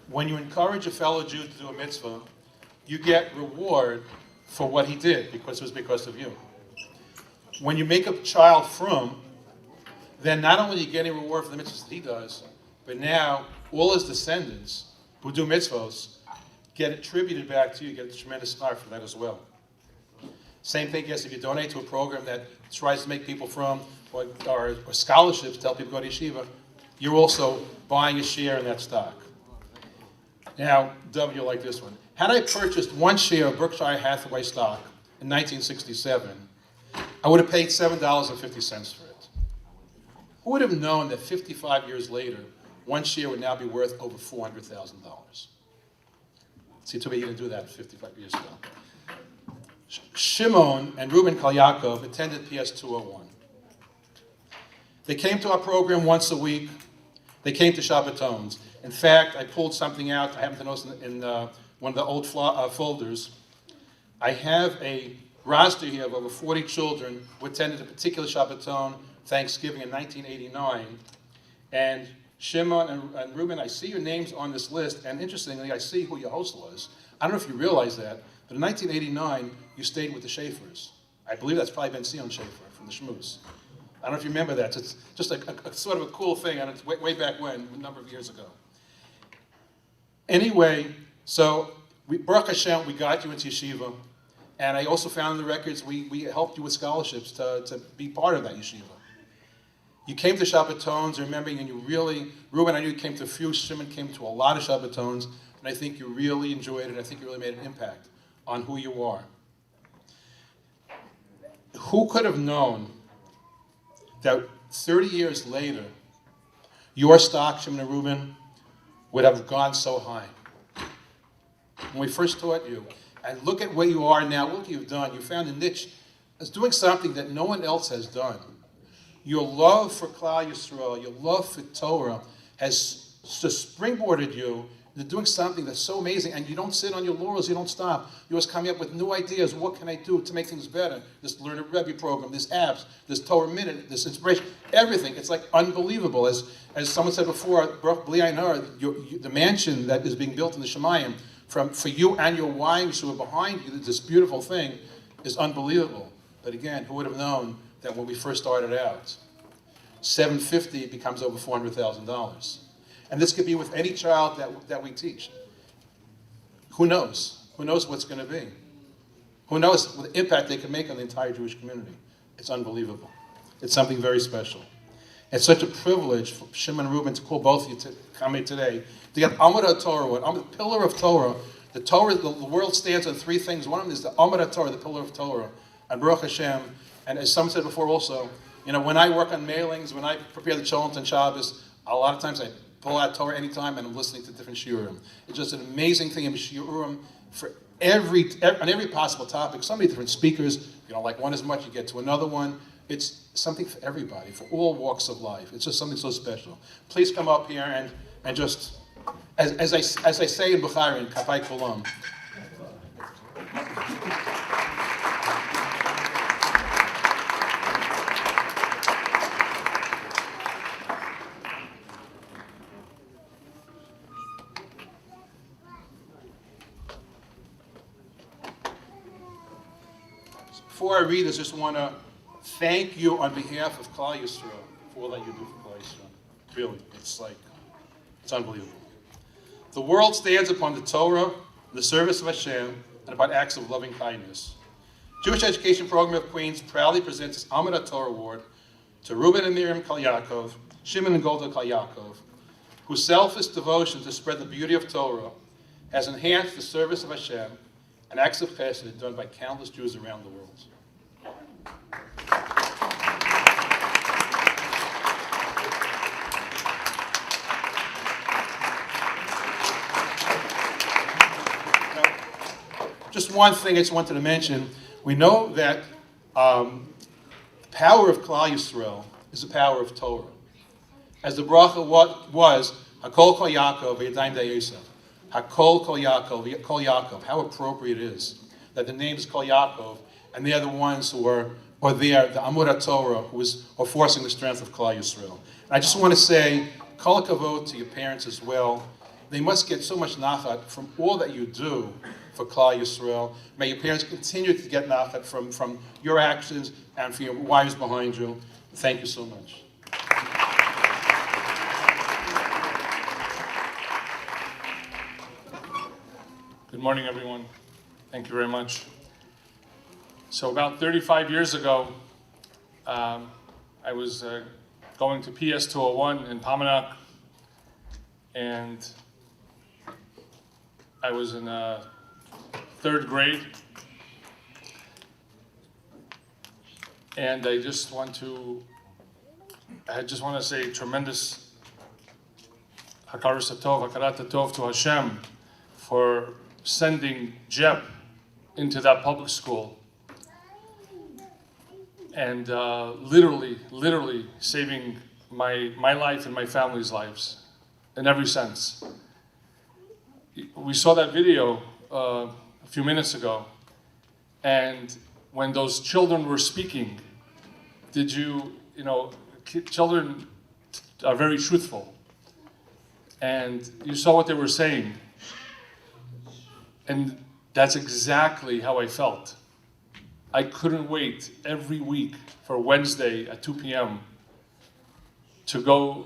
when you encourage a fellow Jew to do a mitzvah, you get reward for what he did, because it was because of you. When you make a child frum, then not only are you getting reward for the mitzvahs that he does, but now all his descendants who do mitzvahs get attributed back to you, get a tremendous honor for that as well. Same thing, yes, if you donate to a program that tries to make people frum, or scholarships to help people go to yeshiva, you're also buying a share in that stock. Now, W, like this one. Had I purchased one share of Berkshire Hathaway stock in 1967, I would have paid $7.50 for it. Who would have known that 55 years later, one share would now be worth over $400,000? See, too bad you didn't do that 55 years ago. Shimon and Rubin Kolyakov attended PS 201. They came to our program once a week. They came to Shabbatons. In fact, I pulled something out. I happen to notice in one of the old folders. I have a roster here of over 40 children who attended a particular Shabbaton, Thanksgiving in 1989. And Shimon and Rubin, I see your names on this list, and interestingly, I see who your host was. I don't know if you realize that, but in 1989, you stayed with the Schaefers. I believe that's probably Ben Sion Schaefer from the Shmooze. I don't know if you remember that. It's just a sort of a cool thing, and it's way back when, a number of years ago. Anyway, so Baruch Hashem, we got you into yeshiva, and I also found in the records we helped you with scholarships to be part of that yeshiva. You came to Shabbatons, remembering, and you really, Reuben, I knew you came to a few, Shimon came to a lot of Shabbatons, and I think you really enjoyed it. I think you really made an impact on who you are. Who could have known that 30 years later, your stock, Shimon and Reuben, would have gone so high? When we first taught you, and look at where you are now, look what you've done. You found a niche as doing something that no one else has done. Your love for Klal Yisrael, your love for Torah has springboarded you into doing something that's so amazing, and you don't sit on your laurels, you don't stop. You're always coming up with new ideas. What can I do to make things better? This Learn a Rebbe program, this apps, this Torah Minute, this inspiration, everything. It's like unbelievable. As someone said before, the mansion that is being built in the Shemayim, for you and your wives who are behind you, this beautiful thing is unbelievable. But again, who would have known that when we first started out, $750 becomes over $400,000. And this could be with any child that we teach. Who knows? Who knows what's going to be? Who knows what impact they can make on the entire Jewish community? It's unbelievable. It's something very special. It's such a privilege for Shimon and Reuben to call both of you to come here today to get Amud HaTorah, the pillar of Torah. The Torah, the world stands on three things. One of them is the Amud HaTorah, the pillar of Torah, and Baruch Hashem. And as someone said before also, when I work on mailings, when I prepare the Cholent and Shabbos, a lot of times I pull out Torah anytime and I'm listening to different shiurim. It's just an amazing thing in shiurim for on every possible topic. So many different speakers, like one as much, you get to another one. It's something for everybody, for all walks of life. It's just something so special. Please come up here and just, as I say in Bukhari, in Kapai Kulam. Before I read this, I just want to thank you on behalf of Klal Yisrael for all that you do for Klal Yisrael. Really, it's unbelievable. The world stands upon the Torah, the service of Hashem, and upon acts of loving kindness. Jewish Education Program of Queens proudly presents its Amud HaTorah Award to Rubin and Miriam Kolyakov, Shimon and Golda Kolyakov, whose selfless devotion to spread the beauty of Torah has enhanced the service of Hashem and acts of chesed done by countless Jews around the world. Just one thing I just wanted to mention. We know that the power of Klal Yisrael is the power of Torah. As the bracha was, Hakol Kolyakov v'yadayim da'yosef. Hakol Kolyakov, Kol Yaakov. How appropriate it is that the name is Kolyakov, and they are the ones who are there, the Amud HaTorah, who are forcing the strength of Klal Yisrael. And I just want to say, Kol Kavod to your parents as well. they must get so much nachat from all that you do for Klal Yisrael. May your parents continue to get nachat from your actions and for your wives behind you. Thank you so much. Good morning, everyone. Thank you very much. So about 35 years ago, I was going to PS 201 in Pamanak, and I was in third grade, and I just want to say tremendous hakaras hatov, hakarat hatov to Hashem for sending JEP into that public school and literally saving my life and my family's lives in every sense. We saw that video a few minutes ago, and when those children were speaking, children are very truthful, and you saw what they were saying, and that's exactly how I felt. I couldn't wait every week for Wednesday at 2 p.m. to go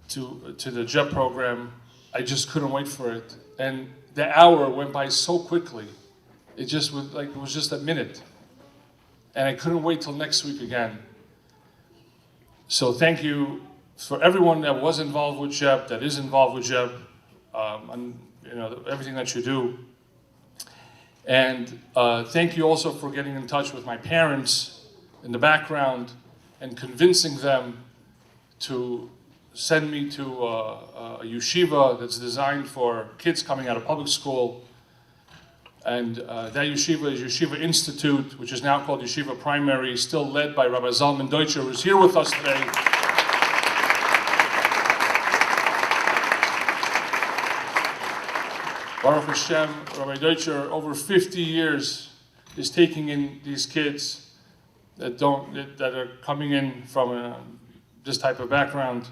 to the JEP program. I just couldn't wait for it. And the hour went by so quickly. It was just a minute. And I couldn't wait till next week again. So thank you for everyone that was involved with JEP, that is involved with JEP, and everything that you do. And thank you also for getting in touch with my parents in the background and convincing them to send me to a yeshiva that's designed for kids coming out of public school. And that yeshiva is Yeshiva Institute, which is now called Yeshiva Primary, still led by Rabbi Zalman Deutscher, who's here with us today. Baruch Hashem, Rabbi Deutscher, over 50 years is taking in these kids that are coming in from this type of background,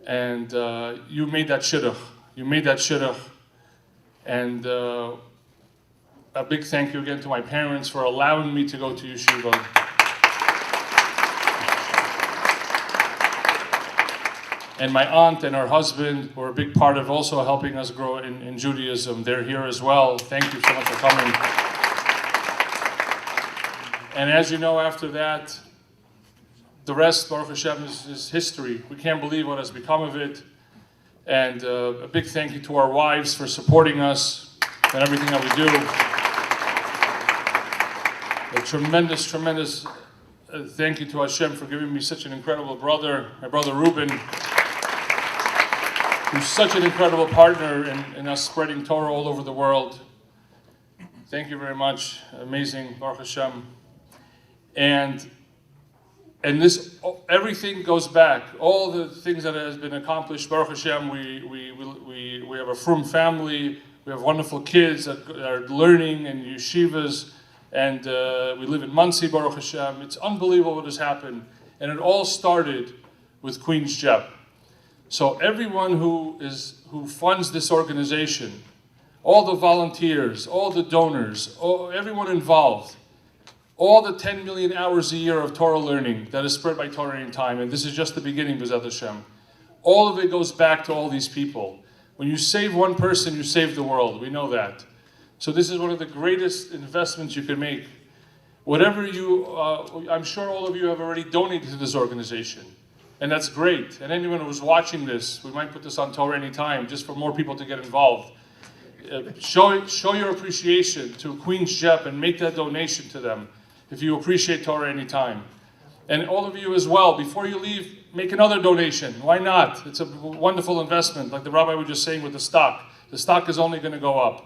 and you made that shidduch. You made that shidduch, and a big thank you again to my parents for allowing me to go to yeshiva. And my aunt and her husband were a big part of also helping us grow in Judaism. They're here as well. Thank you so much for coming. And as you know, after that, the rest, Baruch Hashem, is history. We can't believe what has become of it. And a big thank you to our wives for supporting us and everything that we do. A tremendous thank you to Hashem for giving me such an incredible brother, my brother Rubin, who's such an incredible partner in us spreading Torah all over the world. Thank you very much. Amazing, Baruch Hashem. And this, everything goes back. All the things that has been accomplished, Baruch Hashem, we have a frum family. We have wonderful kids that are learning in yeshivas, and we live in Monsey, Baruch Hashem. It's unbelievable what has happened. And it all started with Queen's JEP. So everyone who funds this organization, all the volunteers, all the donors, everyone involved, all the 10 million hours a year of Torah learning that is spread by Torah in time, and this is just the beginning, B'ezrat Hashem. All of it goes back to all these people. When you save one person, you save the world. We know that. So this is one of the greatest investments you can make. Whatever I'm sure all of you have already donated to this organization. And that's great. And anyone who's watching this, we might put this on Torah anytime, just for more people to get involved. Show your appreciation to Queen's JEP and make that donation to them if you appreciate Torah anytime. And all of you as well, before you leave, make another donation. Why not? It's a wonderful investment, like the rabbi was just saying with the stock. The stock is only going to go up.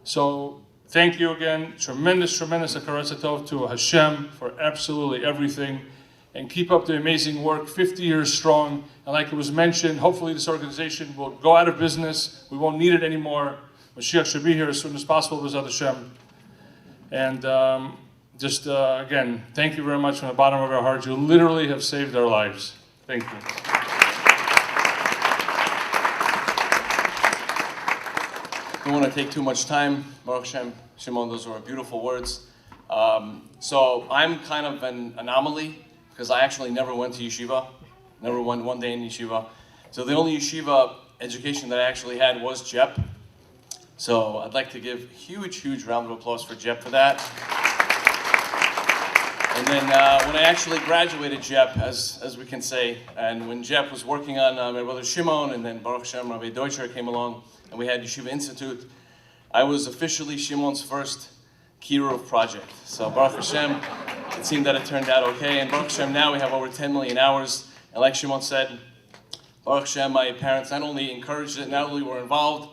So thank you again. Tremendous hakaras hatov to Hashem for absolutely everything. And keep up the amazing work, 50 years strong. And like it was mentioned, hopefully this organization will go out of business. We won't need it anymore. Mashiach should be here as soon as possible, B'ezrat Hashem. And again, thank you very much from the bottom of our hearts. You literally have saved our lives. Thank you. don't want to take too much time. Baruch Hashem, Shimon, those were beautiful words. So I'm kind of an anomaly because I actually never went to yeshiva, never went one day in yeshiva. So the only yeshiva education that I actually had was JEP. So I'd like to give a huge round of applause for JEP for that. And then when I actually graduated JEP, as we can say, and when JEP was working on my brother Shimon, and then Baruch Hashem, Rabbi Deutscher came along, and we had Yeshiva Institute, I was officially Shimon's first Kirov project. So Baruch Hashem, it seemed that it turned out okay, and Baruch Hashem, now we have over 10 million hours, and like Shimon said, Baruch Hashem, my parents not only encouraged it, not only were involved,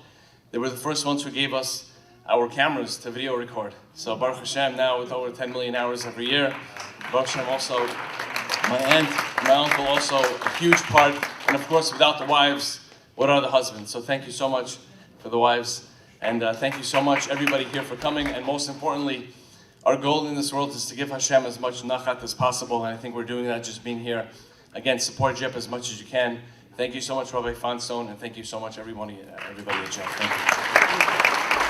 they were the first ones who gave us our cameras to video record. So Baruch Hashem, now with over 10 million hours every year, Baruch Hashem also, my aunt, my uncle also a huge part, and of course without the wives, what are the husbands? So thank you so much for the wives, and thank you so much everybody here for coming, and most importantly, our goal in this world is to give Hashem as much nachat as possible, and I think we're doing that just being here. Again, support JEP as much as you can. Thank you so much, Rabbi Feinstein, and thank you so much, everybody at JEP. Thank you.